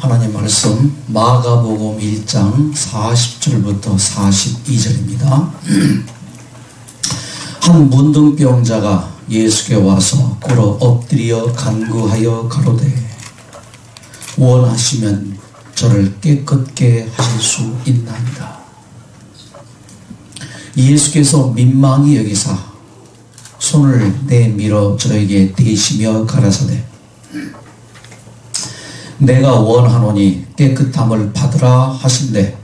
하나님 말씀 마가복음 1장 40절부터 42절입니다. 한 문둥병자가 예수께 와서 꿇어 엎드려 간구하여 가로되 원하시면 저를 깨끗게 하실 수 있나이다. 예수께서 민망히 여기사 손을 내밀어 저에게 대시며 가라사대 내가 원하노니 깨끗함을 받으라 하신대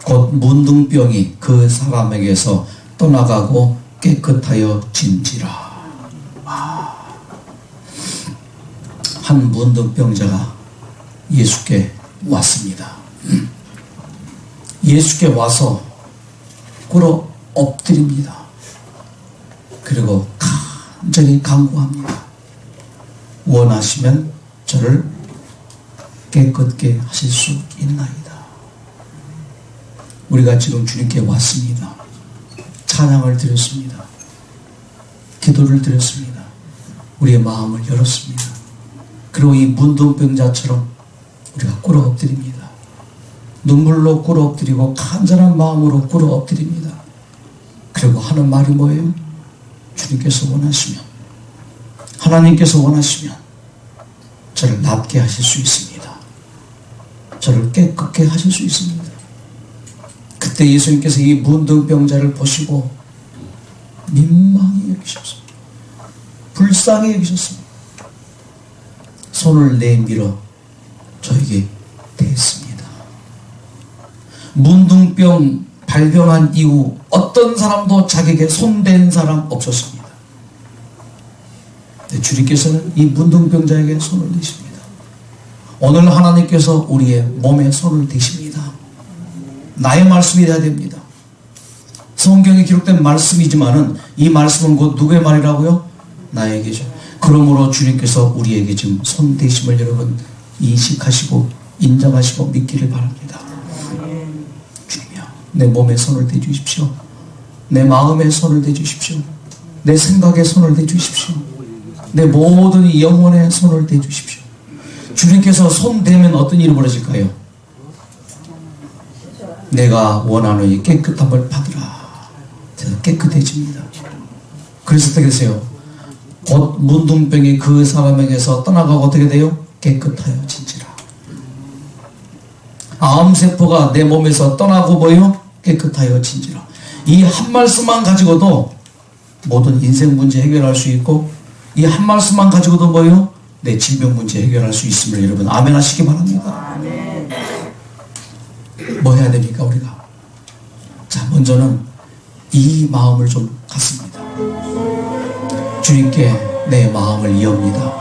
곧 문둥병이 그 사람에게서 떠나가고 깨끗하여 진지라. 한 문둥병자가 예수께 왔습니다. 예수께 와서 꿇어 엎드립니다. 그리고 간절히 간구합니다. 원하시면 저를 깨끗게 하실 수 있나이다. 우리가 지금 주님께 왔습니다. 찬양을 드렸습니다. 기도를 드렸습니다. 우리의 마음을 열었습니다. 그리고 이 문둥병자처럼 우리가 꿇어 엎드립니다. 눈물로 꿇어 엎드리고 간절한 마음으로 꿇어 엎드립니다. 그리고 하는 말이 뭐예요? 주님께서 원하시면, 하나님께서 원하시면 저를 낫게 하실 수 있습니다. 저를 깨끗게 하실 수 있습니다. 그때 예수님께서 이 문둥병자를 보시고 민망히 여기셨습니다. 불쌍히 여기셨습니다. 손을 내밀어 저에게 대했습니다. 문둥병 발병한 이후 어떤 사람도 자기에게 손댄 사람 없었습니다. 주님께서는 이 문둥병자에게 손을 대십니다. 오늘 하나님께서 우리의 몸에 손을 대십니다. 나의 말씀이 돼야 됩니다. 성경에 기록된 말씀이지만은 이 말씀은 곧 누구의 말이라고요? 나에게죠. 그러므로 주님께서 우리에게 지금 손 대심을 여러분 인식하시고 인정하시고 믿기를 바랍니다. 주님이여, 내 몸에 손을 대주십시오. 내 마음에 손을 대주십시오. 내 생각에 손을 대주십시오. 내 모든 영혼에 손을 대주십시오. 주님께서 손 대면 어떤 일이 벌어질까요? 내가 원하는 이 깨끗함을 받으라. 깨끗해집니다. 그래서 어떻게 되세요? 곧 문둥병이 그 사람에게서 떠나가고 어떻게 돼요? 깨끗하여 진지라. 암세포가 내 몸에서 떠나고 뭐요? 깨끗하여 진지라. 이 한 말씀만 가지고도 모든 인생 문제 해결할 수 있고, 이 한 말씀만 가지고도 뭐요? 내 질병 문제 해결할 수 있음을 여러분 아멘 하시기 바랍니다. 뭐 해야 됩니까 우리가? 자, 먼저는 이 마음을 좀 갖습니다. 주님께 내 마음을 여옵니다.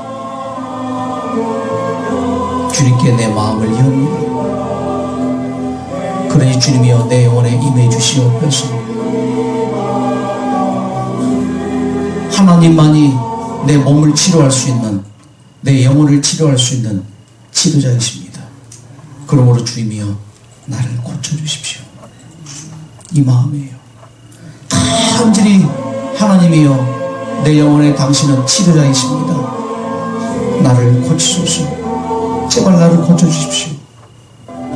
주님께 내 마음을 여옵니다. 그러니 주님이여 내 영혼에 임해 주시옵소서. 하나님만이 내 몸을 치료할 수 있는, 내 영혼을 치료할 수 있는 치료자이십니다. 그러므로 주님이여 나를 고쳐주십시오. 이 마음이에요. 간절히 하나님이여 내 영혼에 당신은 치료자이십니다. 나를 고치소서. 제발 나를 고쳐주십시오.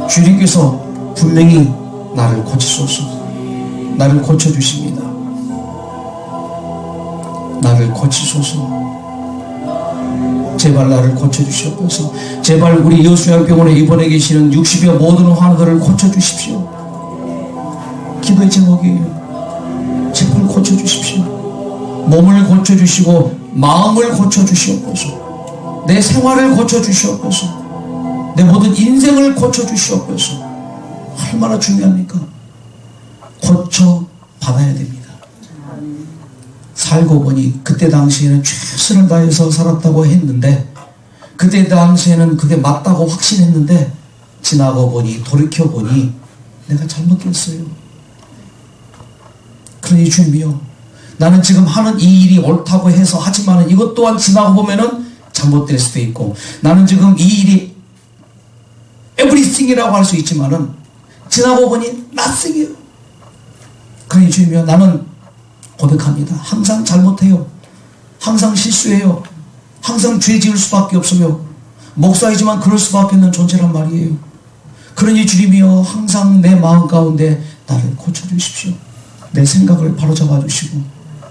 주님께서 분명히 나를 고치소서. 나를 고쳐주십니다. 나를 고치소서. 제발 나를 고쳐주시옵소서. 제발 우리 여수양병원에 입원해 계시는 60여 모든 환우들을 고쳐주십시오. 기도의 제목이에요. 제발 고쳐주십시오. 몸을 고쳐주시고 마음을 고쳐주시옵소서. 내 생활을 고쳐주시옵소서. 내 모든 인생을 고쳐주시옵소서. 얼마나 중요합니까? 고쳐받아야 됩니다. 살고 보니 그때 당시에는 최선을 다해서 살았다고 했는데, 그때 당시에는 그게 맞다고 확신했는데, 지나고 보니 돌이켜보니 내가 잘못했어요. 그러니 주님이여, 나는 지금 하는 이 일이 옳다고 해서 하지만 이것 또한 지나고 보면은 잘못될 수도 있고, 나는 지금 이 일이 everything이라고 할 수 있지만은 지나고 보니 nothing이에요. 그러니 주님이여, 나는 고백합니다. 항상 잘못해요. 항상 실수해요. 항상 죄 지을 수밖에 없어요. 목사이지만 그럴 수밖에 없는 존재란 말이에요. 그러니 주님이여 항상 내 마음 가운데 나를 고쳐주십시오. 내 생각을 바로잡아 주시고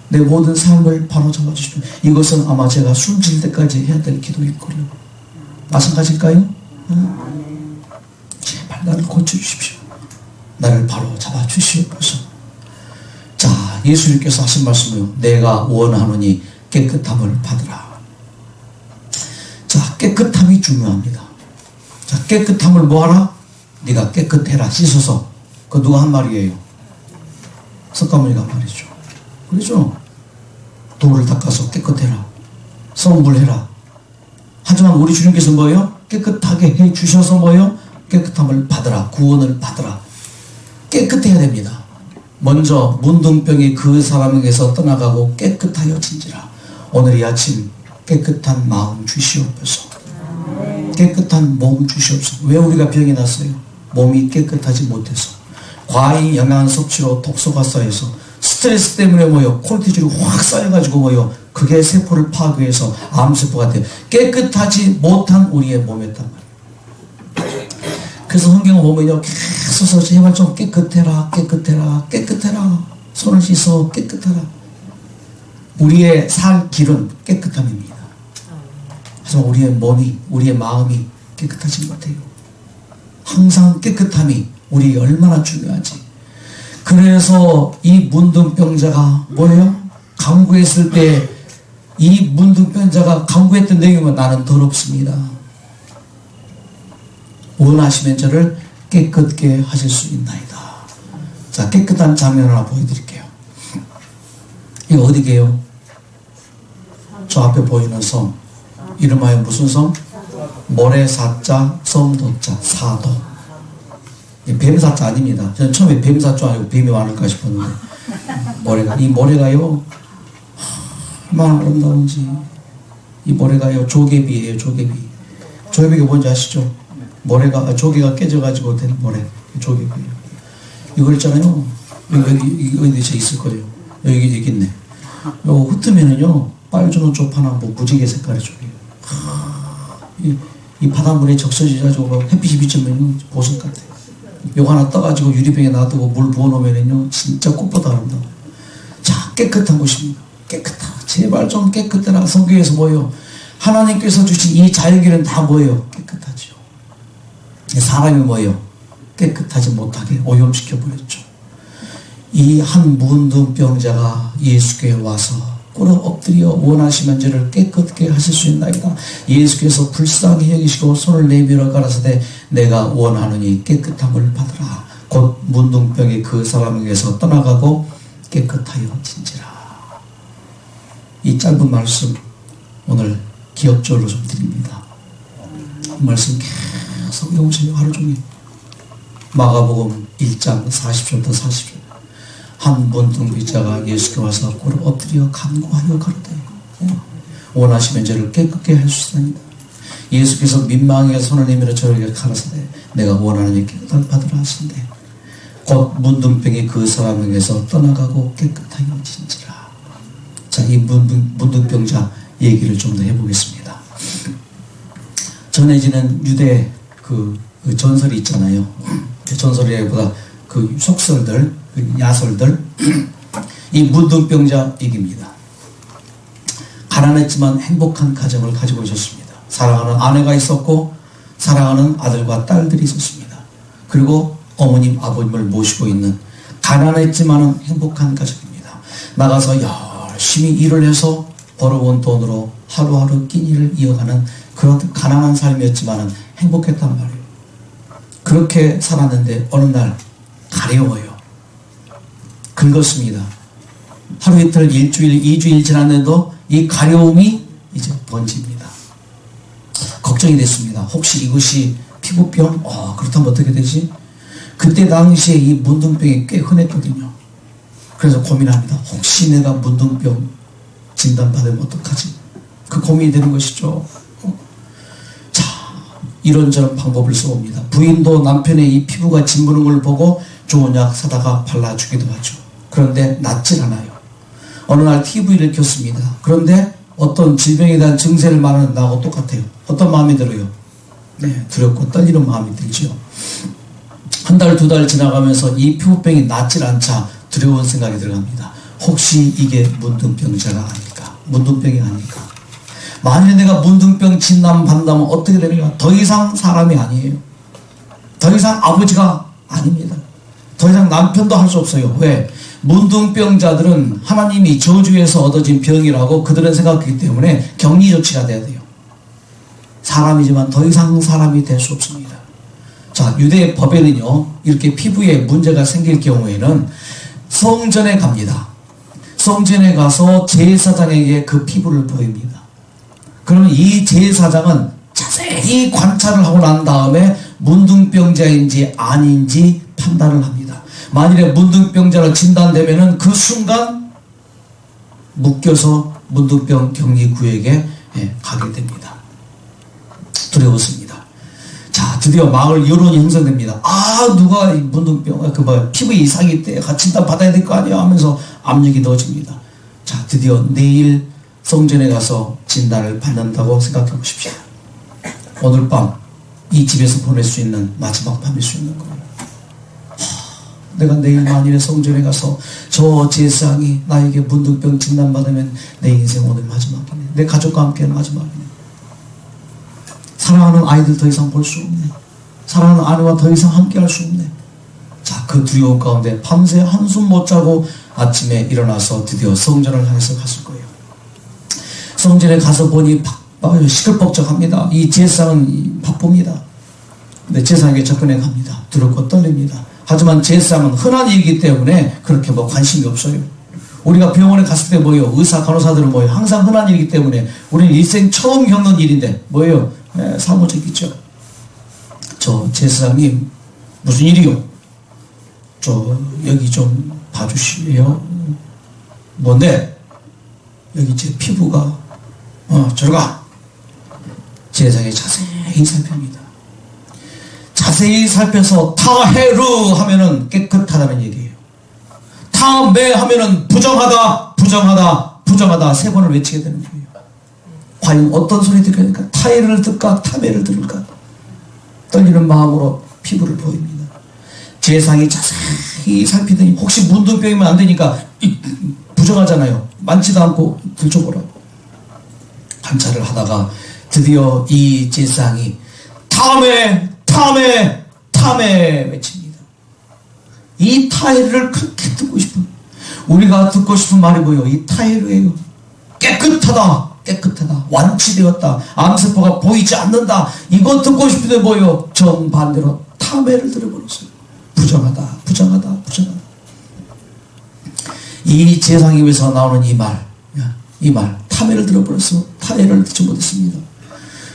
내 모든 삶을 바로잡아 주십시오. 이것은 아마 제가 숨질 때까지 해야 될 기도일 거예요. 마찬가지일까요? 제발 나를 고쳐주십시오. 나를 바로잡아 주시옵소서. 자, 예수님께서 하신 말씀이요. 내가 원하노니 깨끗함을 받으라. 자, 깨끗함이 중요합니다. 자, 깨끗함을 뭐하라? 네가 깨끗해라. 씻어서. 그거 누가 한 말이에요? 석가모니가 한 말이죠. 그렇죠? 돌을 닦아서 깨끗해라. 성불해라. 하지만 우리 주님께서 뭐예요? 깨끗하게 해 주셔서 뭐예요? 깨끗함을 받으라. 구원을 받으라. 깨끗해야 됩니다. 먼저 문둥병이 그 사람에게서 떠나가고 깨끗하여 진지라. 오늘 이 아침 깨끗한 마음 주시옵소서. 깨끗한 몸 주시옵소서. 왜 우리가 병이 났어요? 몸이 깨끗하지 못해서. 과잉 영양 섭취로 독소가 쌓여서 스트레스 때문에 뭐요? 콜티졸이 확 쌓여가지고 뭐요? 그게 세포를 파괴해서 암세포가 돼요. 깨끗하지 못한 우리의 몸이었단 말이에요. 그래서 성경을 보면요, 계속 제발 좀 깨끗해라, 깨끗해라, 깨끗해라. 손을 씻어 깨끗해라. 우리의 살 길은 깨끗함입니다. 하지만 우리의 몸이, 우리의 마음이 깨끗하지 못해요. 항상 깨끗함이 우리에게 얼마나 중요하지. 그래서 이 문둥병자가 뭐예요? 강구했을 때 이 문둥병자가 강구했던 내용은 나는 더럽습니다. 원하시면 저를 깨끗게 하실 수 있나이다. 자, 깨끗한 장면 하나 보여드릴게요. 이거 어디게요? 저 앞에 보이는 섬. 이름하여 무슨 섬? 모래사자, 섬도자, 사도. 뱀사자 아닙니다. 저는 처음에 뱀사자 아니고 뱀이 많을까 싶었는데 모래가, 이 모래가요 얼마나 아름다운지. 이 모래가요 조개비예요. 조개비. 조개비가 뭔지 아시죠? 모래가, 조개가 깨져가지고 된 모래. 조개비예요. 이거 있잖아요. 여기 어디 있을 거예요. 여기 있네. 이거 흩으면은요 빨주노 쪽파나 뭐 무지개 색깔의 조개예요. 이 바닷물에 적셔져가지고 햇빛이 비치면 보석 같아요. 요거 하나 떠가지고 유리병에 놔두고 물 부어놓으면요 진짜 꽃보다 아름다워. 자, 깨끗한 곳입니다. 깨끗하다. 제발 좀 깨끗해라. 성경에서 뭐예요? 하나님께서 주신 이 자연계는 다 뭐예요? 깨끗하죠. 사람이 뭐예요? 깨끗하지 못하게 오염시켜버렸죠. 이 한 문둥병자가 예수께 와서 꿇어 엎드려 원하시면 저를 깨끗게 하실 수 있나이다. 예수께서 불쌍히 여기시고 손을 내밀어 가라사대 내가 원하노니 깨끗함을 받으라. 곧 문둥병이 그 사람에게서 떠나가고 깨끗하여 진지라. 이 짧은 말씀 오늘 기억절로 좀 드립니다. 이 말씀 계속 외우세요. 하루 종일. 마가복음 1장 40절부터 40절. 한 문둥병자가 예수께 와서 꿇어 엎드려 간구하여 가로되 원하시면 저를 깨끗게 할 수 있나이다. 예수께서 민망하게 손을 내밀어 저에게 가라사대 내가 원하는 깨끗함을 받으라 하신대 곧 문둥병이 그 사람에게서 떠나가고 깨끗하여 진지라. 자, 이 문둥병자 얘기를 좀 더 해보겠습니다. 전해지는 유대 그 전설이 있잖아요. 전설이라기보다 그 속설들, 야설들. 이 문둥병자 얘기입니다. 가난했지만 행복한 가정을 가지고 있었습니다. 사랑하는 아내가 있었고 사랑하는 아들과 딸들이 있었습니다. 그리고 어머님, 아버님을 모시고 있는 가난했지만 행복한 가정입니다. 나가서 열심히 일을 해서 벌어온 돈으로 하루하루 끼니를 이어가는 그런 가난한 삶이었지만 행복했단 말이에요. 그렇게 살았는데 어느 날 가려워요. 긁었습니다. 하루 이틀, 일주일, 2주일 지났는데도 이 가려움이 이제 번집니다. 걱정이 됐습니다. 혹시 이것이 피부병? 그렇다면 어떻게 되지? 그때 당시에 이 문둥병이 꽤 흔했거든요. 그래서 고민합니다. 혹시 내가 문둥병 진단받으면 어떡하지? 그 고민이 되는 것이죠. 자, 이런저런 방법을 써옵니다. 부인도 남편의 이 피부가 짓무는 걸 보고 좋은 약 사다가 발라주기도 하죠. 그런데 낫질 않아요. 어느 날 TV를 켰습니다. 그런데 어떤 질병에 대한 증세를 말하는 나하고 똑같아요. 어떤 마음이 들어요? 네, 두렵고 떨리는 마음이 들죠. 한 달, 두 달 지나가면서 이 피부병이 낫질 않자 두려운 생각이 들어갑니다. 혹시 이게 문둥병자가 아닐까? 문둥병이 아닐까? 만약에 내가 문둥병 진단 받는다면 어떻게 됩니까? 더 이상 사람이 아니에요. 더 이상 아버지가 아닙니다. 더 이상 남편도 할 수 없어요. 왜? 문둥병자들은 하나님이 저주에서 얻어진 병이라고 그들은 생각하기 때문에 격리 조치가 돼야 돼요. 사람이지만 더 이상 사람이 될 수 없습니다. 자, 유대 법에는요, 이렇게 피부에 문제가 생길 경우에는 성전에 갑니다. 성전에 가서 제사장에게 그 피부를 보입니다. 그러면 이 제사장은 자세히 관찰을 하고 난 다음에 문둥병자인지 아닌지 판단을 합니다. 만일에 문둥병자로 진단되면은 그 순간 묶여서 문둥병 격리구역에 가게 됩니다. 두려웠습니다. 자, 드디어 마을 여론이 형성됩니다. 아, 누가 문둥병, 피부 이상이 있대. 진단 받아야 될 거 아니야 하면서 압력이 넣어집니다. 자, 드디어 내일 성전에 가서 진단을 받는다고 생각해 보십시오. 오늘 밤 이 집에서 보낼 수 있는 마지막 밤일 수 있는 거예요. 내가 내일 만일에 성전에 가서 저 제사장이 나에게 문둥병 진단받으면 내 인생 오늘 마지막이네. 내 가족과 함께하는 마지막이네. 사랑하는 아이들 더 이상 볼 수 없네. 사랑하는 아내와 더 이상 함께할 수 없네. 자, 그 두려움 가운데 밤새 한숨 못 자고 아침에 일어나서 드디어 성전을 향해서 갔을 거예요. 성전에 가서 보니 시끌벅적합니다. 이 제사장은 바쁩니다. 근데 제사장에게 접근해 갑니다. 두렵고 떨립니다. 하지만 제사장은 흔한 일이기 때문에 그렇게 관심이 없어요. 우리가 병원에 갔을 때 뭐예요? 의사, 간호사들은 뭐예요? 항상 흔한 일이기 때문에 우리는 일생 처음 겪는 일인데 뭐예요? 사무적이죠. 저 제사장님 무슨 일이요? 저 여기 좀 봐주실래요? 뭔데? 여기 제 피부가 저리 가. 제사장이 자세히 살핍니다. 자세히 살펴서 타헤루 하면은 깨끗하다는 얘기예요. 타메 하면은 부정하다, 부정하다, 부정하다 세 번을 외치게 되는 거예요. 과연 어떤 소리 들을까? 타헤루를 들을까? 타메를 들을까? 떨리는 마음으로 피부를 보입니다. 제사장이 자세히 살피더니 혹시 문둥병이면 안 되니까 부정하잖아요. 만지도 않고 들춰보라고. 관찰을 하다가 드디어 이 제사장이 타메, 타메, 타메 외칩니다. 이 타헤루를 그렇게 듣고 싶은, 우리가 듣고 싶은 말이 뭐예요? 이 타헤루예요. 깨끗하다, 깨끗하다, 완치되었다, 암세포가 보이지 않는다. 이거 듣고 싶은데 뭐예요? 정반대로 타메를 들어버렸어요. 부정하다, 부정하다, 부정하다. 이 제사장에서 나오는 이 말, 타메를 들어버렸어. 타헤루를 듣지 못했습니다.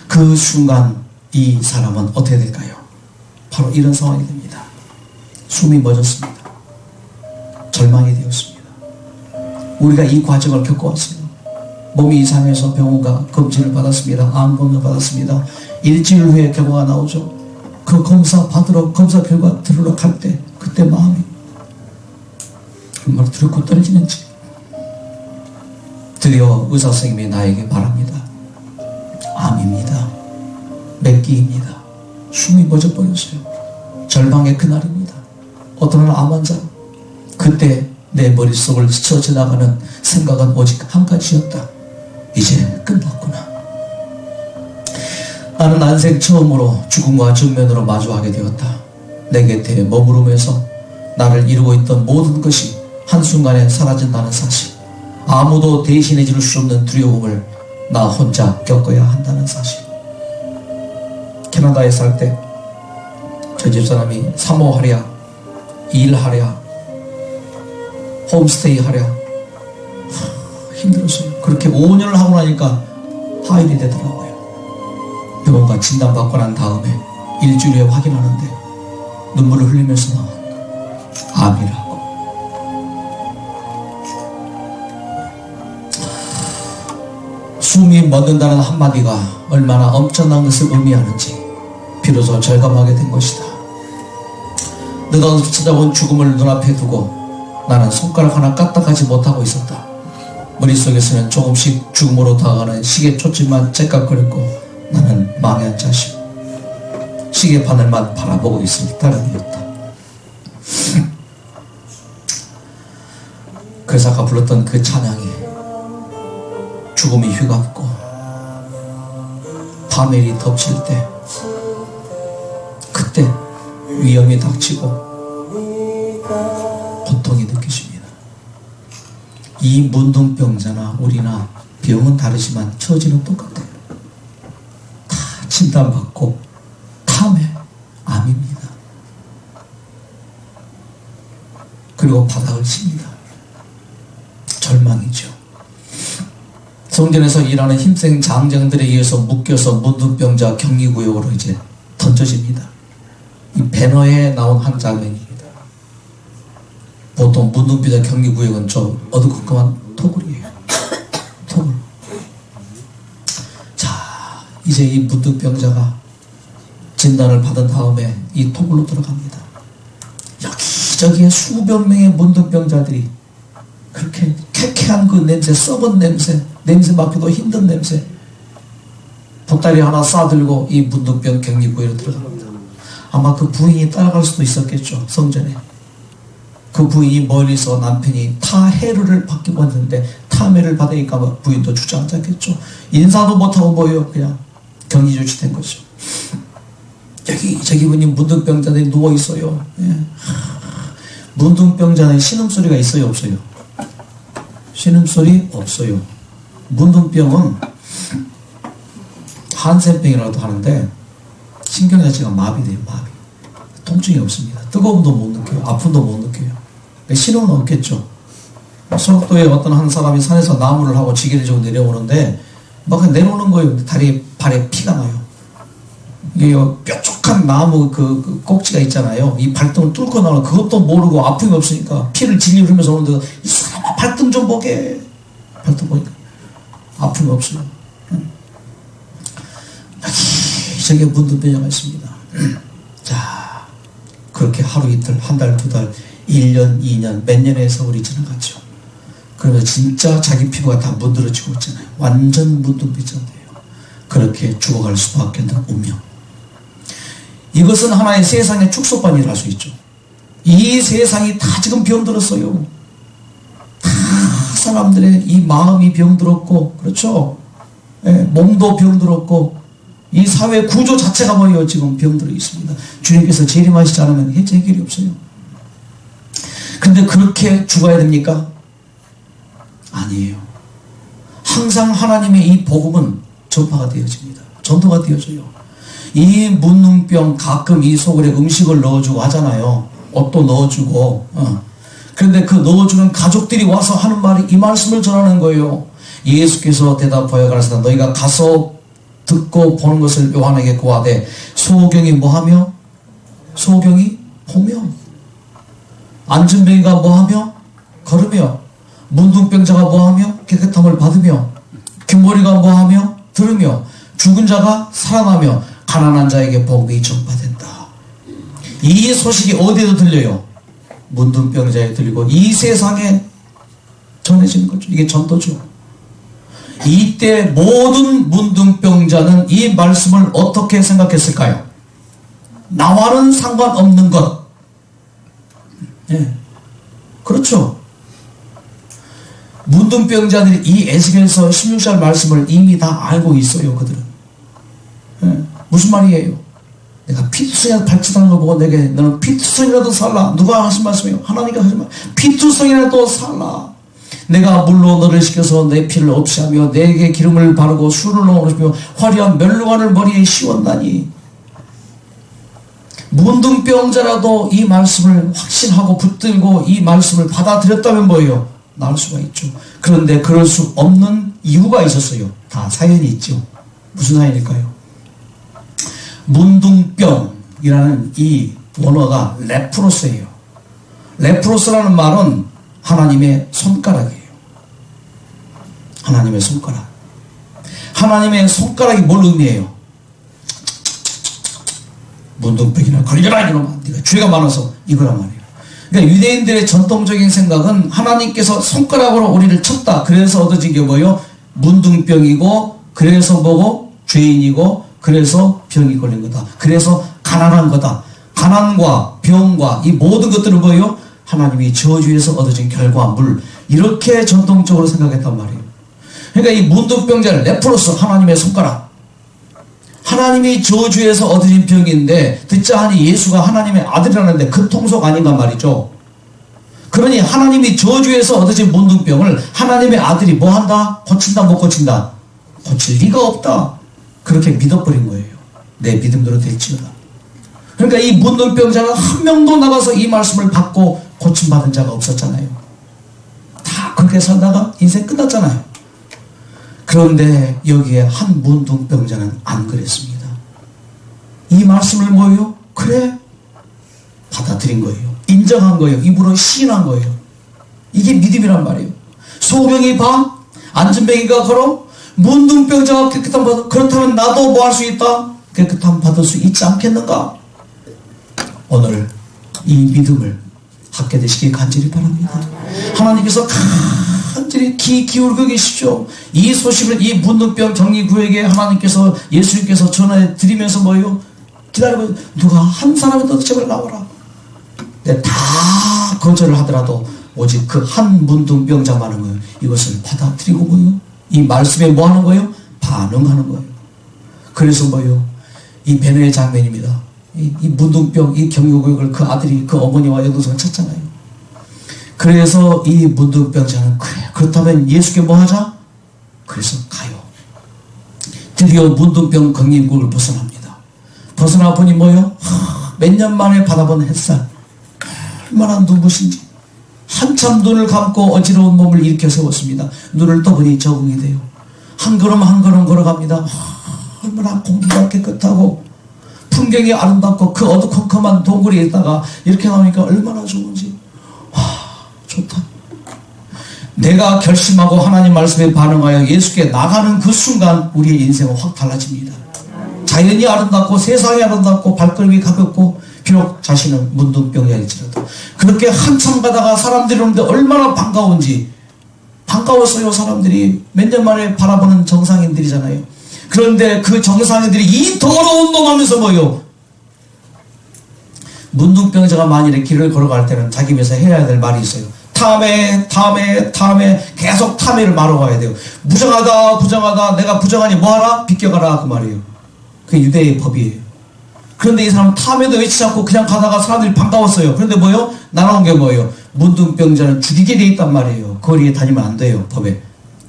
그 순간 이 사람은 어떻게 될까요? 바로 이런 상황이 됩니다. 숨이 멎었습니다. 절망이 되었습니다. 우리가 이 과정을 겪어왔어요. 몸이 이상해서 병원가 검진을 받았습니다. 암 검사 받았습니다. 일주일 후에 결과가 나오죠. 그 검사 받으러, 검사 결과 들으러 갈 때 그때 마음이 얼마나 두렵고 떨리는지. 드디어 의사 선생님이 나에게 말합니다. 암입니다. 맥기입니다. 숨이 멎어버렸어요. 절망의 그날입니다. 어떤 암 환자, 그때 내 머릿속을 스쳐 지나가는 생각은 오직 한 가지였다. 이제 끝났구나. 나는 난생 처음으로 죽음과 정면으로 마주하게 되었다. 내 곁에 머무르면서 나를 이루고 있던 모든 것이 한순간에 사라진다는 사실, 아무도 대신해 줄 수 없는 두려움을 나 혼자 겪어야 한다는 사실. 캐나다에 살 때 저 집사람이 사모하랴, 일하랴, 홈스테이 하랴 힘들었어요. 그렇게 5년을 하고 나니까 하일이 되더라고요. 병원가 진단받고 난 다음에 일주일에 확인하는데 눈물을 흘리면서 나온 암이라고. 숨이 멎는다는 한마디가 얼마나 엄청난 것을 의미하는지 비로소 절감하게 된 것이다. 느닷없이 찾아온 죽음을 눈앞에 두고 나는 손가락 하나 까딱하지 못하고 있었다. 머릿속에서는 조금씩 죽음으로 다가가는 시계 쫓지만 째깍거렸고 나는 망한 자식, 시계 바늘만 바라보고 있을 따름이었다. 그래서 아까 불렀던 그 찬양이 죽음이 휘감고 파멸이 덮칠 때, 그때 위험이 닥치고 고통이 느껴집니다. 이 문둥병자나 우리나 병은 다르지만 처지는 똑같아요. 다 진단받고 탐해 암입니다. 그리고 바닥을 칩니다. 절망이죠. 성전에서 일하는 힘센 장정들에 의해서 묶여서 문둥병자 격리구역으로 이제 던져집니다. 이 배너에 나온 한 장면입니다. 보통 문둥병자 격리구역은 좀 어두컴컴한 토굴이에요. 토굴. 자, 이제 이 문둥병자가 진단을 받은 다음에 이 토굴로 들어갑니다. 여기저기에 수백 명의 문둥병자들이 그렇게 쾌쾌한 그 냄새, 썩은 냄새, 냄새 맡기도 힘든 냄새, 보따리 하나 싸들고 이 문둥병 격리구역으로 들어갑니다. 아마 그 부인이 따라갈 수도 있었겠죠. 성전에 그 부인이 멀리서 남편이 타해를 받기로 했는데 타해를 받으니까 부인도 주저앉았겠죠. 인사도 못하고 뭐예요, 그냥 격리 조치된 거죠. 저기 분이 문둥병자들이 누워있어요. 예. 문둥병자는 신음소리가 있어요, 없어요? 신음소리 없어요. 문둥병은 한센병이라도 하는데 신경 자체가 마비돼요. 마비. 통증이 없습니다. 뜨거움도 못 느껴요. 아픔도 못 느껴요. 신음은 없겠죠. 소록도에 어떤 한 사람이 산에서 나무를 하고 지게를 지고 내려오는데 막 내려오는 거예요. 다리, 발에 피가 나요. 이게 뾰족한 나무 그 꼭지가 있잖아요. 이 발등을 뚫고 나오는, 그것도 모르고 아픔이 없으니까 피를 질질 흘리면서 오는데 이 사람아 발등 좀 보게. 발등 보니까 아픔이 없어요. 여기저기 문둥병자가 있습니다. 자, 그렇게 하루 이틀, 한 달, 두 달, 1년, 2년, 몇 년의 세월이 지나갔죠. 그러면 진짜 자기 피부가 다 문드러지고 있잖아요. 완전 문둥병자인데요. 그렇게 죽어갈 수밖에 없는 운명. 이것은 하나의 세상의 축소판이라 할 수 있죠. 이 세상이 다 지금 병들었어요. 다 사람들의 이 마음이 병들었고, 그렇죠? 예, 몸도 병들었고, 이 사회 구조 자체가 뭐예요? 지금 병들어 있습니다. 주님께서 재림하시지 않으면 해결이 없어요. 근데 그렇게 죽어야 됩니까? 아니에요. 항상 하나님의 이 복음은 전파가 되어집니다. 전도가 되어져요. 이 문둥병 가끔 이 속에 음식을 넣어주고 하잖아요. 옷도 넣어주고. 그런데 그 넣어주는 가족들이 와서 하는 말이 이 말씀을 전하는 거예요. 예수께서 대답하여 가라사대 너희가 가서 듣고 보는 것을 요한에게 고하되 소경이 뭐하며? 소경이 보며. 안진뱅이가 뭐하며? 걸으며. 문둥병자가 뭐하며? 깨끗함을 받으며. 균머리가 뭐하며? 들으며. 죽은 자가 살아나며 가난한 자에게 복음이 전파된다. 이 소식이 어디에도 들려요? 문둥병자에 들리고 이 세상에 전해지는 거죠. 이게 전도죠. 이때 모든 문둥병자는 이 말씀을 어떻게 생각했을까요? 나와는 상관없는 것. 예. 그렇죠. 문둥병자들이 이 에스겔서 16절 말씀을 이미 다 알고 있어요. 그들은. 예. 무슨 말이에요? 내가 피투성이라도 발치다는 걸 보고 내게 너는 피투성이라도 살라. 누가 하신 말씀이에요? 하나님께 하신 말. 피투성이라도 살라. 내가 물로 너를 시켜서 내 피를 없이 하며 내게 기름을 바르고 술을 넣으며 화려한 멸루관을 머리에 씌웠나니. 문둥병자라도 이 말씀을 확신하고 붙들고 이 말씀을 받아들였다면 뭐예요? 나을 수가 있죠. 그런데 그럴 수 없는 이유가 있었어요. 다 사연이 있죠. 무슨 사연일까요? 문둥병이라는 이 원어가 레프로스예요. 레프로스라는 말은 하나님의 손가락이에요. 하나님의 손가락. 하나님의 손가락이 뭘 의미해요? 문둥병이나 걸려라 이놈아. 네가 죄가 많아서 이거란 말이에요. 그러니까 유대인들의 전통적인 생각은 하나님께서 손가락으로 우리를 쳤다. 그래서 얻어진 게 뭐예요? 문둥병이고, 그래서 뭐고? 죄인이고, 그래서 병이 걸린 거다. 그래서 가난한 거다. 가난과 병과 이 모든 것들은 뭐예요? 하나님이 저주에서 얻어진 결과물. 이렇게 전통적으로 생각했단 말이에요. 그러니까 이 문둥병자를 레프로스, 하나님의 손가락. 하나님이 저주에서 얻어진 병인데 듣자 하니 예수가 하나님의 아들이라는데 그 통속 아닌가 말이죠. 그러니 하나님이 저주에서 얻어진 문둥병을 하나님의 아들이 뭐 한다? 고친다 못 고친다? 고칠 리가 없다. 그렇게 믿어버린 거예요. 내 믿음대로 될지어다. 그러니까 이 문둥병자는 한 명도 나가서 이 말씀을 받고 고침받은 자가 없었잖아요. 다 그렇게 살다가 인생 끝났잖아요. 그런데 여기에 한 문둥병자는 안 그랬습니다. 이 말씀을 뭐예요? 그래? 받아들인 거예요. 인정한 거예요. 입으로 시인한 거예요. 이게 믿음이란 말이에요. 소병이 봐? 안진뱅이가 걸어? 문둥병자가 깨끗함 받아. 그렇다면 나도 뭐 할 수 있다? 깨끗함 받을 수 있지 않겠는가? 오늘 이 믿음을 갖게 되시길 간절히 바랍니다. 하나님께서 간절히 귀 기울여 계시죠. 이 소식을 이 문둥병 정리구에게 하나님께서 예수님께서 전해 드리면서 뭐예요? 기다려봐. 누가 한 사람이라도 제발 나와라. 근데 다 거절을 하더라도 오직 그 한 문둥병자만은 이것을 받아들이고 뭐예요? 이 말씀에 뭐 하는 거예요? 반응하는 거예요. 그래서 뭐예요? 이 배너의 장면입니다. 이 문둥병, 이 경유구역을 그 아들이 그 어머니와 여동생을 찾잖아요. 그래서 이 문둥병자는 그래, 그렇다면 예수께 뭐 하자? 그래서 가요. 드디어 문둥병 경유구역을 벗어납니다. 벗어나 보니 뭐예요? 몇 년 만에 받아본 햇살. 얼마나 눈부신지. 한참 눈을 감고 어지러운 몸을 일으켜 세웠습니다. 눈을 떠보니 적응이 돼요. 한 걸음 한 걸음 걸어갑니다. 얼마나 공기가 깨끗하고 풍경이 아름답고 그 어두컴컴한 동굴에 있다가 이렇게 나오니까 얼마나 좋은지. 와, 좋다. 내가 결심하고 하나님 말씀에 반응하여 예수께 나가는 그 순간 우리의 인생은 확 달라집니다. 자연이 아름답고 세상이 아름답고 발걸음이 가볍고 비록 자신은 문둥병자일지라도 그렇게 한참 가다가 사람들이 오는데 얼마나 반가운지. 반가웠어요. 사람들이 몇 년 만에 바라보는 정상인들이잖아요. 그런데 그 정상인들이 이 더러운 놈 하면서 뭐요? 문둥병자가 만일에 길을 걸어갈 때는 자기 위해서 해야 될 말이 있어요. 탐해 계속 탐해를 말하고 가야 돼요. 부정하다 내가 부정하니 뭐하라? 비껴가라 그 말이에요. 그게 유대의 법이에요. 그런데 이 사람은 탐해도 외치지 않고 그냥 가다가 사람들이 반가웠어요. 그런데 뭐요? 날아온 게 뭐예요? 문둥병자는 죽이게 돼 있단 말이에요. 거리에 다니면 안 돼요. 법에.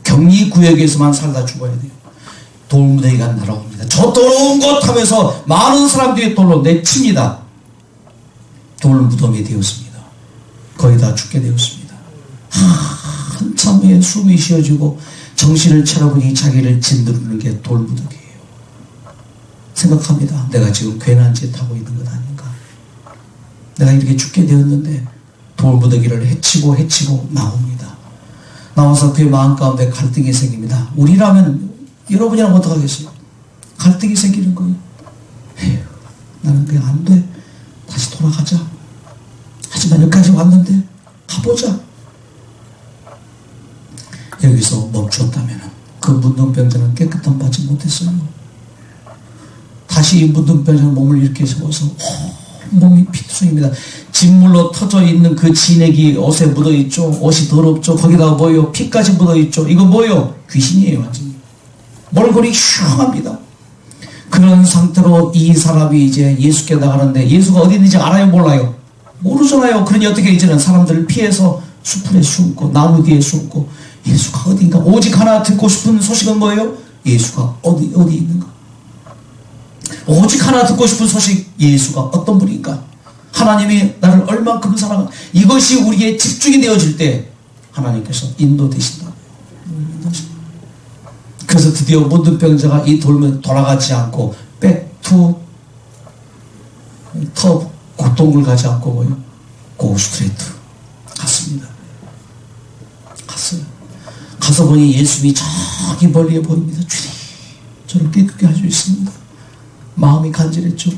격리구역에서만 살다 죽어야 돼요. 돌무더기가 날아옵니다. 저 더러운 것 하면서 많은 사람들이 돌로 내칩니다. 돌무덤이 되었습니다. 거의 다 죽게 되었습니다. 한참 후에 숨이 쉬어지고 정신을 차려보니 자기를 짓누르는 게 돌무더기예요. 생각합니다. 내가 지금 괜한 짓 하고 있는 것 아닌가. 내가 이렇게 죽게 되었는데 돌무더기를 해치고 나옵니다. 나와서 그의 마음 가운데 갈등이 생깁니다. 우리라면 여러분이랑 어떡하겠어요? 갈등이 생기는 거예요. 에휴, 나는 그냥 안 돼. 다시 돌아가자. 하지만 여기까지 왔는데 가보자. 여기서 멈추었다면 그 문둥병자는 깨끗함 받지 못했어요. 다시 이 문둥병자는 몸을 일으켜 세워서 몸이 피투성입니다. 진물로 터져 있는 그 진액이 옷에 묻어 있죠. 옷이 더럽죠. 거기다가 뭐예요? 피까지 묻어 있죠. 이거 뭐예요? 귀신이에요, 완전히. 몰골이 흉합니다. 그런 상태로 이 사람이 이제 예수께 나가는데 예수가 어디 있는지 알아요? 몰라요? 모르잖아요. 그러니 어떻게 이제는 사람들을 피해서 수풀에 숨고 나무 뒤에 숨고 예수가 어딘가 오직 하나 듣고 싶은 소식은 뭐예요? 예수가 어디 있는가? 오직 하나 듣고 싶은 소식, 예수가 어떤 분인가? 하나님이 나를 얼만큼 사랑하는가? 이것이 우리의 집중이 되어질 때 하나님께서 인도되신다. 그래서 드디어 문둥병자가 이 돌면 돌아가지 않고 백투 터 고통을 가지 않고 뭐요? 고 스트레이트 갔습니다. 갔어요. 가서 보니 예수님이 저기 멀리에 보입니다. 주님, 저를 깨끗게 할 수 있습니다. 마음이 간절했죠.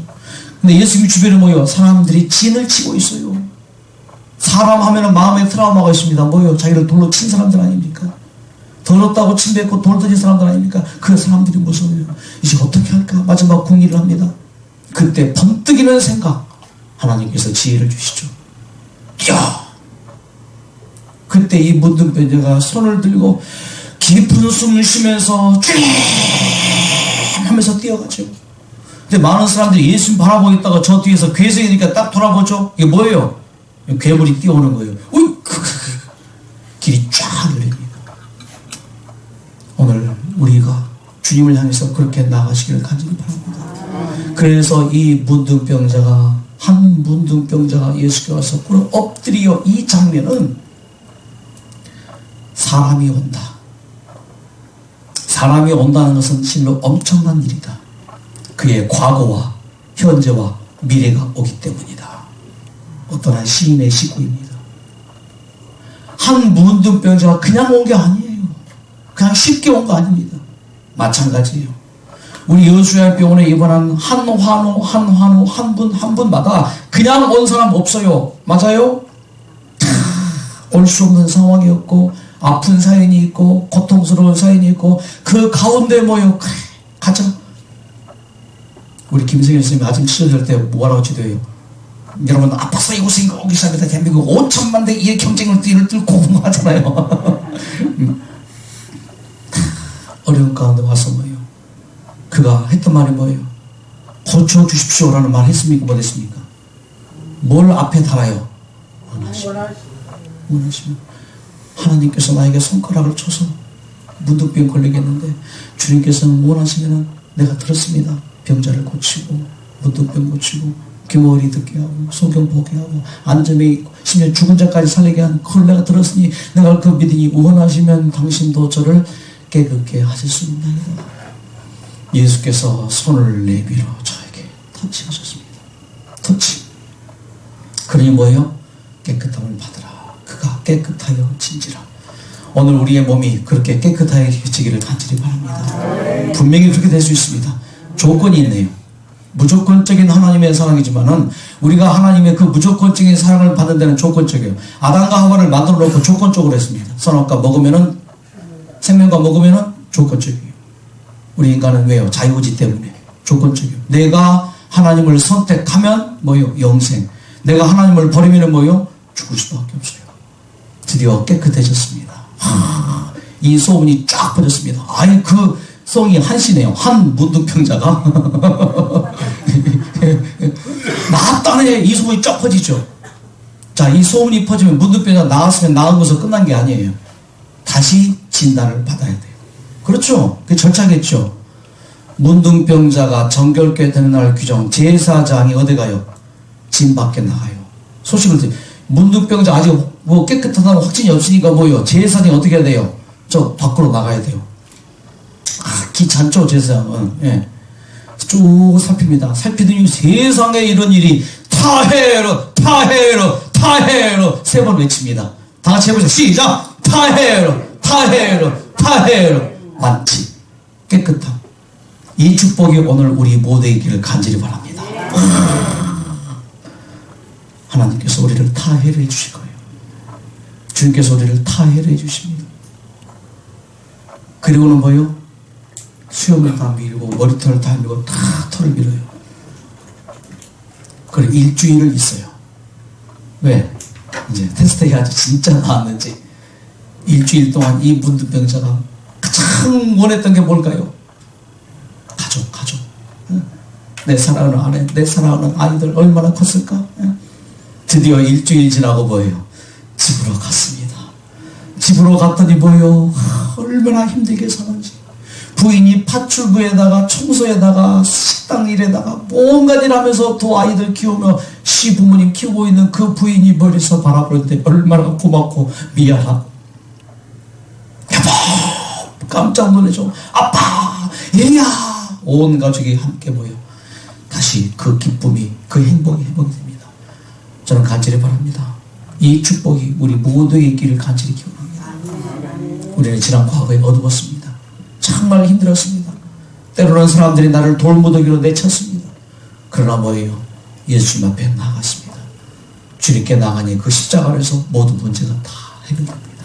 근데 예수님 주변에 뭐요? 사람들이 진을 치고 있어요. 사람 하면은 마음에 트라우마가 있습니다. 뭐요? 자기를 돌로 친 사람들 아닙니까? 더럽다고 침뱉고 돌 던진 사람들 아닙니까? 그 사람들이 무서워요. 이제 어떻게 할까? 마지막 궁리를 합니다. 그때 번뜩이는 생각, 하나님께서 지혜를 주시죠. 야! 그때 이 문둥병자가 손을 들고 깊은 숨을 쉬면서 쭉 하면서 뛰어가죠. 근데 많은 사람들이 예수님 바라보고 있다가 저 뒤에서 괴성이니까 딱 돌아보죠. 이게 뭐예요? 괴물이 뛰어오는 거예요. 길이 쫙 열립니다. 오늘 우리가 주님을 향해서 그렇게 나가시기를 간절히 바랍니다. 그래서 이 문둥병자가, 한 문둥병자가 예수께 와서 꿇어 엎드려, 이 장면은 사람이 온다. 사람이 온다는 것은 실로 엄청난 일이다. 그의 과거와 현재와 미래가 오기 때문이다. 어떤 한 시인의 시구입니다. 한 문둥병자가 그냥 온 게 아니에요. 그냥 쉽게 온 거 아닙니다. 마찬가지예요. 우리 여수야병원에 입원한 한 환우, 한 분마다 그냥 온 사람 없어요. 맞아요? 올 수 없는 상황이었고, 아픈 사연이 있고, 고통스러운 사연이 있고, 그 가운데 모여, 그래, 가자. 우리 김승현 선생님이 아침 치료될 때 뭐라고 치료해요? 여러분, 아파서 이곳에 오기 시작합니다. 대한민국 5천만 대 이의 경쟁을 뚫고 공부하잖아요. 어려운 가운데 와서 뭐예요? 그가 했던 말이 뭐예요? 고쳐주십시오라는 말 했습니까? 못 했습니까? 뭘 앞에 달아요? 원하시면. 하나님께서 나에게 손가락을 쳐서 문둥병 걸리겠는데 주님께서는 원하시면 내가 들었습니다. 병자를 고치고 문둥병 고치고 귀머리 듣게 하고 소경 보게 하고 안점에 있고 심지어 죽은 자까지 살리게 한 그걸 내가 들었으니 내가 그 믿으니 원하시면 당신도 저를 깨끗게 하실 수 있나이다. 예수께서 손을 내밀어 저에게 터치하셨습니다. 터치. 그러니 뭐예요? 깨끗함을 받으라. 그가 깨끗하여 진지라. 오늘 우리의 몸이 그렇게 깨끗해지기를 간절히 바랍니다. 분명히 그렇게 될 수 있습니다. 조건이 있네요. 무조건적인 하나님의 사랑이지만은 우리가 하나님의 그 무조건적인 사랑을 받는 데는 조건적이에요. 아담과 하와를 만들어 놓고 조건적으로 했습니다. 선악과 먹으면은, 생명과 먹으면은 조건적이에요. 우리 인간은 왜요? 자유의지 때문에 조건적이에요. 내가 하나님을 선택하면 뭐요? 영생. 내가 하나님을 버리면 뭐요? 죽을 수밖에 없어요. 드디어 깨끗해졌습니다. 이 소문이 쫙 퍼졌습니다. 아니 그 성이 한시네요. 한 문둥병자가 나았다네. 이 소문이 쫙 퍼지죠. 자, 이 소문이 퍼지면 문둥병자가 나았으면 나은 것은 끝난 게 아니에요. 다시 진단을 받아야 돼요. 그렇죠? 그게 절차겠죠. 문둥병자가 정결케 되는 날 규정, 제사장이 어디 가요? 진 밖에 나가요. 소식을 듣. 문둥병자 아직 뭐 깨끗하다는 확신이 없으니까 뭐요? 제사장이 어떻게 해야 돼요? 저 밖으로 나가야 돼요. 귀찮죠, 제사장은. 예. 쭉 살핍니다. 살피더니 세상에 이런 일이 타헤르, 타헤르, 타헤르 세 번 외칩니다. 다 같이 해보세요. 시작! 타헤르, 타헤르, 타헤르. 완치, 깨끗함. 이 축복이 오늘 우리 모두에게 있기를 간절히 바랍니다. 하나님께서 우리를 타헤르 해주실 거예요. 주님께서 우리를 타헤르 해주십니다. 그리고는 뭐요? 수염을 다 밀고 머리털을 다 밀고 다 털을 밀어요. 그리고 일주일을 있어요. 왜? 이제 테스트 해야지 진짜 나았는지. 일주일 동안 이 문둥병자가 가장 원했던 게 뭘까요? 가족. 내 사랑하는 아내, 내 사랑하는 아이들 얼마나 컸을까? 드디어 일주일 지나고 뭐예요? 집으로 갔습니다. 집으로 갔더니 뭐예요? 얼마나 힘들게 사는지. 부인이 파출부에다가 청소에다가 식당 일에다가 뭔가 일 하면서 두 아이들 키우며 시부모님 키우고 있는 그 부인이 멀리서 바라볼 때 얼마나 고맙고 미안하고. 여보! 깜짝 놀라죠. 아빠! 얘야! 온 가족이 함께 모여 다시 그 기쁨이, 그 행복이 회복됩니다. 저는 간절히 바랍니다. 이 축복이 우리 모두에게 있기를 간절히 기원합니다. 우리는 지난 과거에 어두웠습니다. 정말 힘들었습니다. 때로는 사람들이 나를 돌무더기로 내쳤습니다. 그러나 뭐예요? 예수님 앞에 나갔습니다. 주님께 나가니 그 십자가에서 모든 문제가 다 해결됩니다.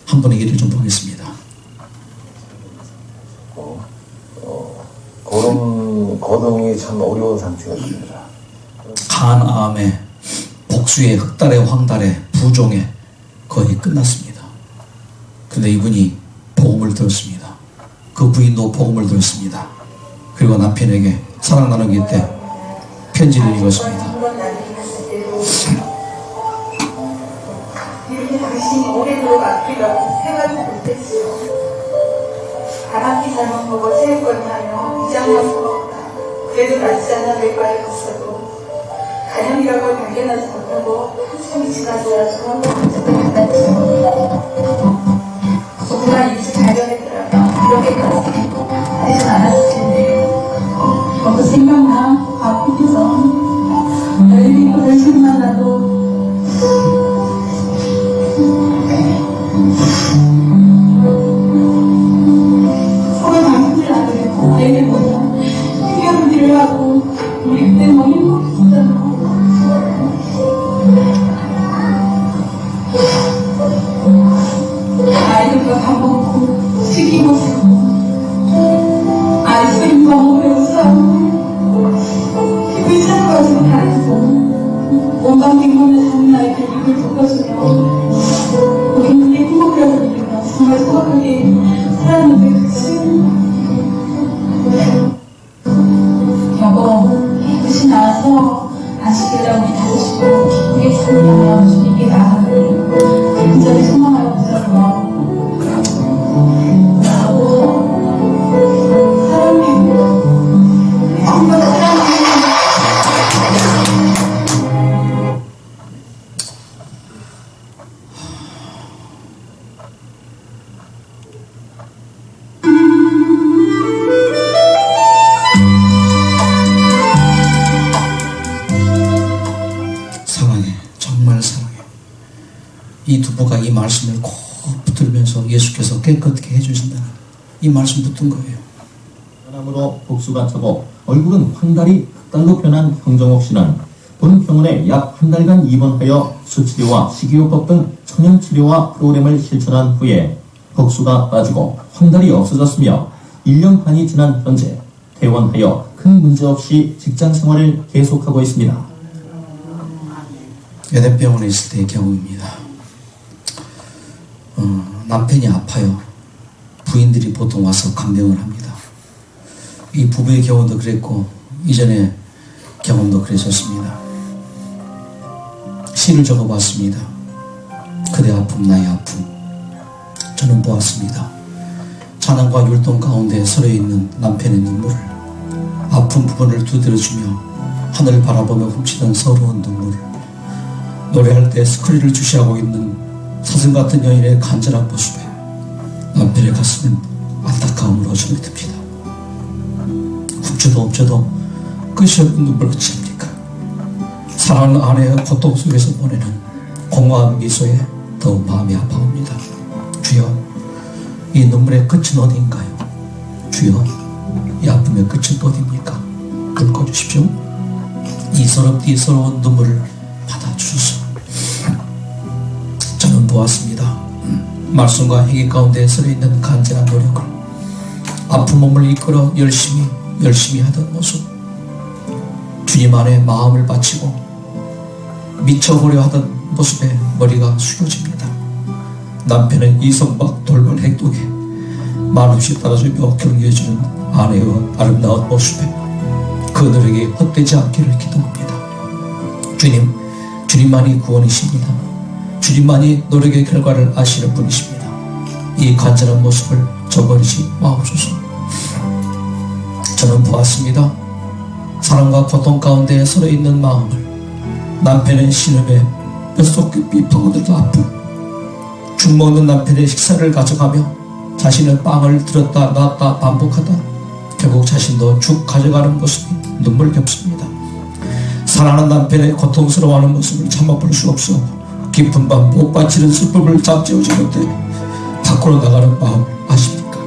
한 분의 일을 좀 보겠습니다. 거동이 참 어려운 상태가 됩니다. 간암에, 복수에, 흑달에, 황달에, 부종에 거의 끝났습니다. 근데 이분이 복음을 들었습니다. 그 부인도 복음을 들었습니다. 그리고 남편에게 사랑 나누기 때 편지를 읽었습니다. 이렇게 당신이 오래도록 아끼려고 생각도 못했어요. 바람기 잘못 먹어 체육권하며 위장만 먹었다. 그래도 낫지 않아 외과에 갔어도 간염이라고 발견하지 못하고 한참이 지나서야 정확한 판정을 받았죠. 조그만 입술 발견했더라면 이렇게까지 되진 않았을 텐데 너도 생각나? 아프면서 열리고 열심만 나도 서로 방송을 안 그랬고 내일 보자 피어르기를 하고 우리 그때 뭐 행복했잖아. 아이들과 밥 먹고 튀김 먹고 아이스크림 먹으며 싸우고 피부에 차는 가지고 다니고 온갖 빙고는 사는 아이들 입을 덮어주며 우리는 행복이라고 느끼며 정말 소박하게 살았는데 여보 깨끗이 나와서 안식이라고 믿고 싶고 기쁘게 살며 주님께 나아가니 간절히 소망하고 있어서 이 두부가 이 말씀을 꼭 붙들면서 예수께서 깨끗게 해주신다는 이 말씀 붙은 거예요. 변함으로 복수가 차고 얼굴은 황달이 흑달로 변한 황정옥 씨는 본 병원에 약 한 달간 입원하여 수치료와 식이요법 등 천연치료와 프로그램을 실천한 후에 복수가 빠지고 황달이 없어졌으며 1년 반이 지난 현재 퇴원하여 큰 문제 없이 직장 생활을 계속하고 있습니다. 에덴병원에 있을 때의 경우입니다. 남편이 아파요. 부인들이 보통 와서 간병을 합니다. 이 부부의 경우도 그랬고 이전에 경험도 그랬었습니다. 시를 적어봤습니다. 그대 아픔 나의 아픔. 저는 보았습니다. 찬양과 율동 가운데 서려있는 남편의 눈물을, 아픈 부분을 두드려주며 하늘을 바라보며 훔치는 서러운 눈물을, 노래할 때 스크린을 주시하고 있는 사슴 같은 여인의 간절한 모습에 남편의 가슴은 안타까움으로 저리 듭니다. 훔쳐도 훔쳐도 끝이 없는 눈물 어찌합니까? 사랑하는 아내의 고통 속에서 보내는 공허한 미소에 더욱 마음이 아파옵니다. 주여, 이 눈물의 끝은 어디인가요? 주여, 이 아픔의 끝은 어디입니까? 불 꺼주십시오. 이 서러운 눈물을 받아주소서. 저는 보았습니다. 말씀과 행위 가운데 서려있는 간절한 노력을, 아픈 몸을 이끌어 열심히 하던 모습, 주님 안에 마음을 바치고 미쳐보려 하던 모습에 머리가 숙여집니다. 남편은 이성박 돌발 행동에 말없이 따라주며 격려해주는 아내의 아름다운 모습에 그 노력이 헛되지 않기를 기도합니다. 주님만이 구원이십니다. 주님만이 노력의 결과를 아시는 분이십니다. 이 간절한 모습을 저버리지 마옵소서. 저는 보았습니다. 사랑과 고통 가운데 서려있는 마음을, 남편의 신음에 뼛속 깊이 파고들던 아픔, 죽 먹는 남편의 식사를 가져가며 자신은 빵을 들었다 놨다 반복하다 결국 자신도 죽 가져가는 모습이 눈물겹습니다. 사랑하는 남편의 고통스러워하는 모습을 참아볼 수 없어 깊은 밤 못 바치는 슬픔을 잠재우지 못해 밖으로 나가는 마음 아십니까?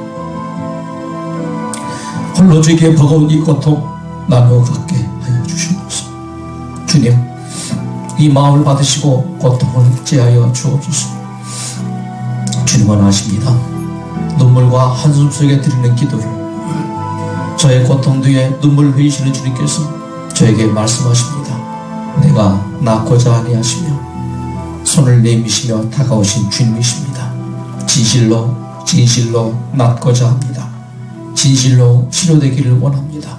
홀로 주에게 버거운 이 고통 나누어 갖게 하여 주시옵소서. 주님, 이 마음을 받으시고 고통을 제하여 주옵소서. 주님은 아십니다. 눈물과 한숨 속에 드리는 기도를, 저의 고통 뒤에 눈물 흘리시는 주님께서 저에게 말씀하십니다. 내가 낳고자 하니 하시며 손을 내미시며 다가오신 주님이십니다. 진실로 낳고자 합니다. 진실로 치료되기를 원합니다.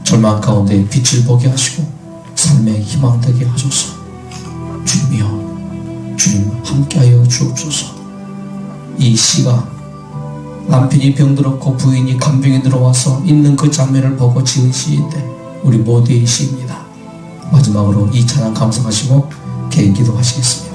절망 가운데 빛을 보게 하시고 삶의 희망 되게 하소서. 주님이여, 주님 함께하여 주옵소서. 이 시가 남편이 병들었고 부인이 간병에 들어와서 있는 그 장면을 보고 지은 시인데 우리 모두의 시입니다. 마지막으로 이 찬양 감상하시고 개인 기도하시겠습니다.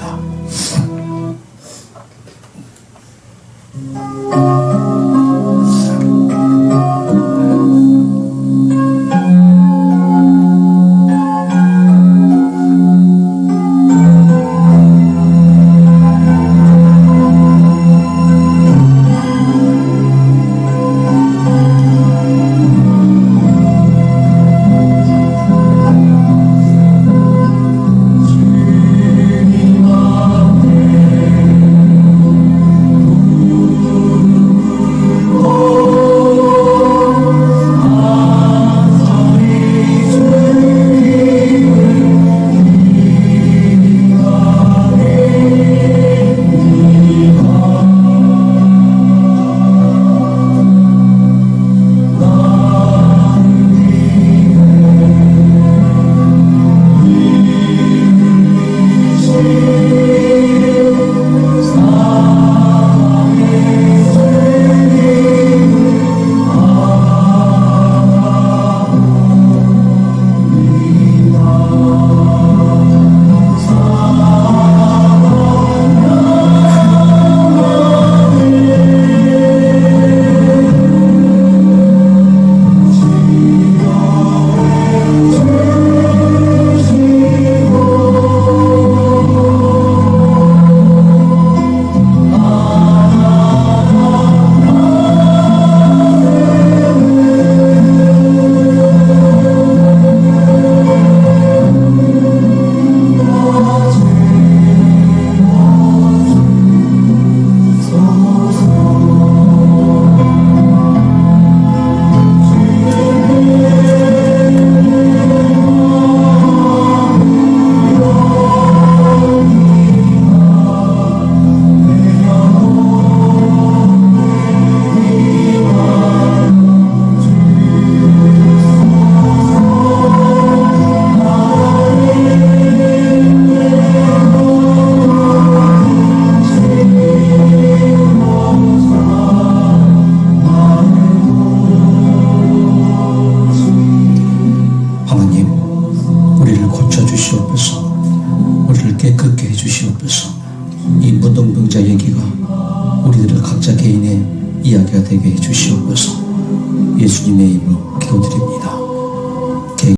깨끗게 해주시옵소서. 이 문둥병자 얘기가 우리들의 각자 개인의 이야기가 되게 해주시옵소서. 예수님의 이름으로 기도드립니다.